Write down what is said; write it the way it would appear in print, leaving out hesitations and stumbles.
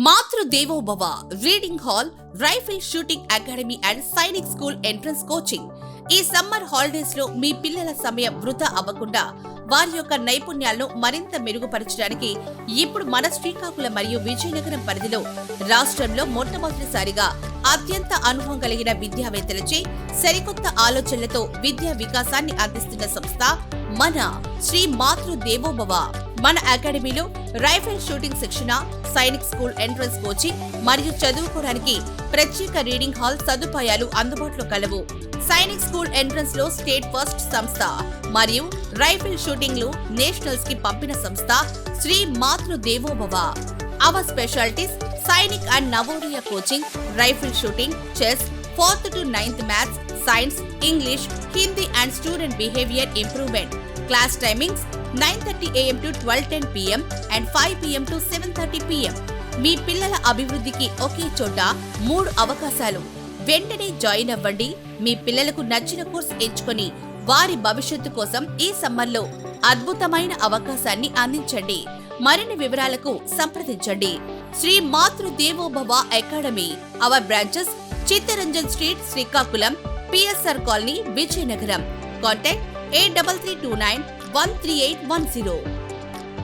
Matrudevobhava reading hall, rifle shooting academy and Sainik school entrance coaching. ఈ summer holidays లో మీ పిల్లల సమయం వృధా అవ్వకుండా వారి యొక్క నైపుణ్యాలను మరింత మెరుగుపరచడానికి ఇప్పుడు మన శ్రీకాకుళం మరియు విజయనగరం పరిధిలో రాష్ట్రంలో మొట్టమొదటిసారిగా అత్యంత అనుభవం కలిగిన విద్యావేత్తలచే సరికొత్త ఆలోచనలతో విద్యా వికాసాన్ని అందిస్తున్న సంస్థ మన శ్రీ మాతృదేవోభవ. మన అకాడమీలో రైఫిల్ షూటింగ్ శిక్షణ, సైనిక్ స్కూల్ ఎంట్రన్స్ కోచింగ్ మరియు చదువుకోవడానికి ప్రత్యేక రీడింగ్ హాల్ సదుపాయాలు అందుబాటులో కలవు. సైనిక్ స్కూల్ ఎంట్రన్స్ లో స్టేట్ ఫస్ట్ సంస్థ మరియు రైఫిల్ షూటింగ్ లో నేషనల్స్ కి పంపిన సంస్థ Shri Matrudevobhava. Our specialities Sainik and Navodaya coaching, rifle shooting, chess, 4th to 9th maths, science, English, Hindi and student behaviour improvement. Class timings 9:30 AM to 12:10 PM and 5 PM to 7:30 PM. మీ పిల్లల అభివృద్ధికి ఒకే చోట 3 అవకాశాలు. వెంటనే జాయిన్ అవ్వండి. మీ పిల్లలకు నచ్చిన కోర్స్ ఎంచుకొని వారి భవిష్యత్తు కోసం ఈ సమ్మర్లో అద్భుతమైన అవకాశాన్ని అందించండి. మరిన్ని వివరాలకు సంప్రదించండి. Shri Matrudevobhava academy. Our branches Chittaranjan street, Srikakulam, PSR colony, Vizianagaram. Contact 8332913810.